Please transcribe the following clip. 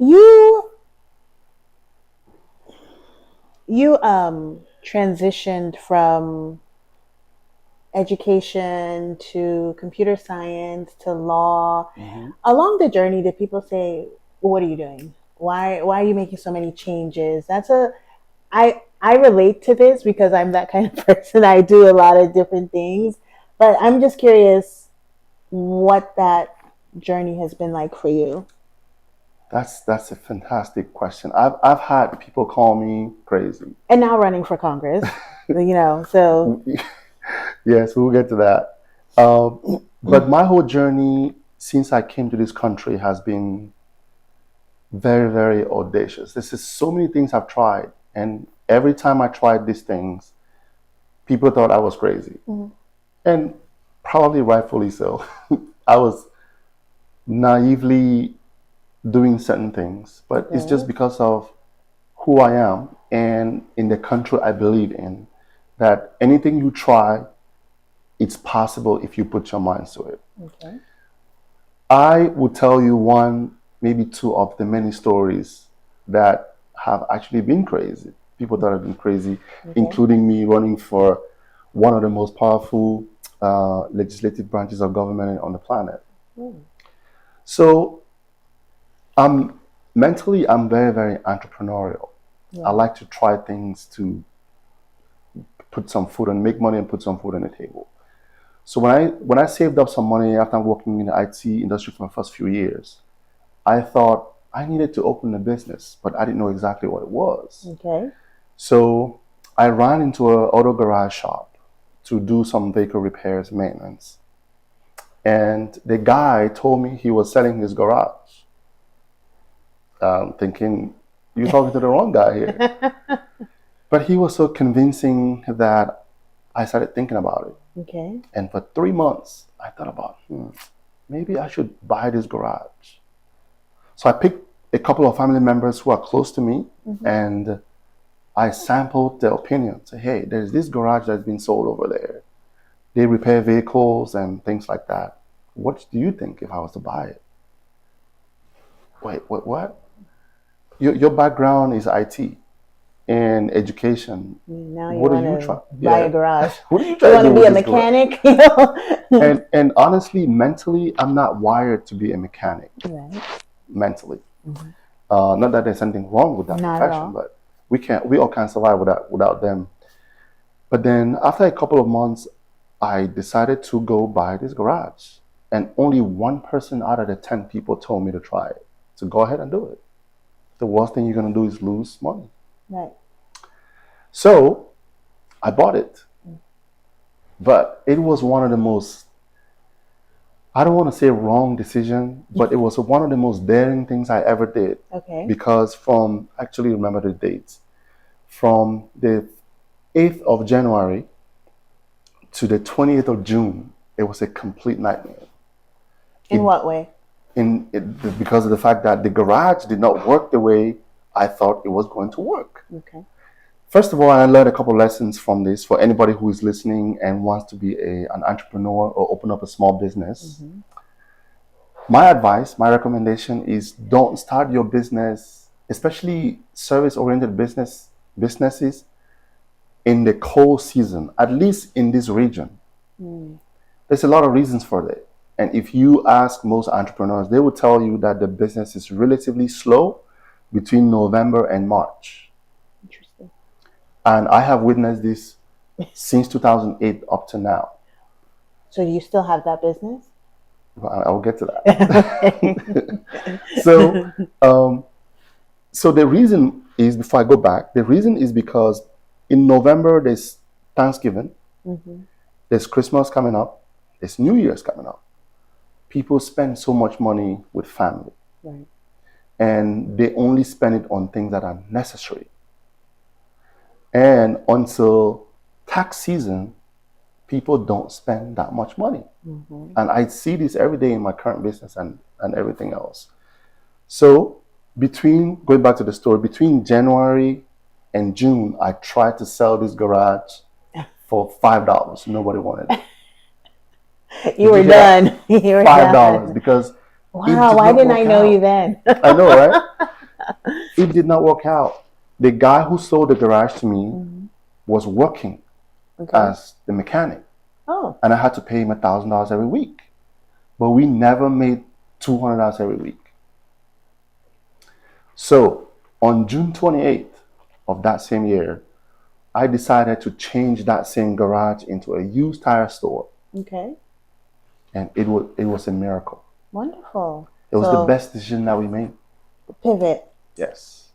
You you transitioned from education to computer science to law. Hmm. Along the journey, did people say, "What are you doing? Why are you making so many changes?" I relate to this because I'm that kind of person. I do a lot of different things, but I'm just curious what that journey has been like for you. That's a fantastic question. I've had people call me crazy. And now running for Congress, so Yes, we'll get to that. But my whole journey since I came to this country has been very, very audacious. This is so many things I've tried, and every time I tried these things, people thought I was crazy, Mhm. and probably rightfully so. I was naively doing certain things, but it's just Okay. because of who I am and in the country I believe in, that anything you try, it's possible if you put your mind to it. Okay. I will tell you one, maybe two of the many stories that have actually been crazy. People that have been crazy, Okay. including me running for one of the most powerful legislative branches of government on the planet. Mm. So I'm I'm very, very entrepreneurial. I Yeah. like to try things to put some food and make money and put some food on the table. So when I saved up some money after working in the IT industry for my first few years, I thought I needed to open a business, but I didn't know exactly what it was. Okay. So I ran into an auto garage shop to do some vehicle repairs, maintenance. And the guy told me he was selling his garage. Thinking, you're talking to the wrong guy here. But he was so convincing that I started thinking about it. Okay. And for 3 months, I thought about, maybe I should buy this garage. So I picked a couple of family members who are close to me, Hmm. and I sampled their opinion. Say, hey, there's this garage that's been sold over there. They repair vehicles and things like that. What do you think if I was to buy it? Wait, what? Your background is IT and education. Now you What are want you to trying? buy a Yeah, garage. what are you You trying to want do to be with a this garage? mechanic, And honestly, mentally, I'm not wired to be a mechanic. Right. Mentally, Mhm. not that there's anything wrong with that Not at profession, all. but we all can't survive without them. But then after a couple of months, I decided to go buy this garage. And only one person out of the 10 people told me to try it. So go ahead and do it. The worst thing you're going to do is lose money. Right. So I bought it. But it was one of the most, I don't want to say wrong decision, but it was one of the most daring things I ever did. Okay. Because actually remember the dates, from the 8th of January to the 20th of June, it was a complete nightmare. In It what way? because of the fact that the garage did not work the way I thought it was going to work. Okay. First of all, I learned a couple lessons from this for anybody who is listening and wants to be an entrepreneur or open up a small business. Hmm. My advice, my recommendation is don't start your business, especially service-oriented businesses, in the cold season, at least in this region. Mm. There's a lot of reasons for that. And if you ask most entrepreneurs, they will tell you that the business is relatively slow between November and March. Interesting. And I have witnessed this since 2008 up to now. So do you still have that business? Well, I'll get to Okay. that. so, um, so the reason is, before I go back, the reason is because in November there's Thanksgiving, Hmm. there's Christmas coming up, there's New Year's coming up. People spend so much money with family, Right. and they only spend it on things that are necessary. And until tax season, people don't spend that much money. Hmm. And I see this every day in my current business and everything else. So going back to the story, between January and June, I tried to sell this garage for $5. Nobody wanted it. You Did you were hear that? done. You were $5 done. because Wow, why didn't I know you then? I know, right? It did not work out. The guy who sold the garage to me was working as the mechanic. Oh. And I had to pay him $1,000 every week. But we never made $200 every week. So on June 28th of that same year, I decided to change that same garage into a used tire store. Okay. And it was a miracle. Wonderful. It was the best decision that we made. Pivot. Yes.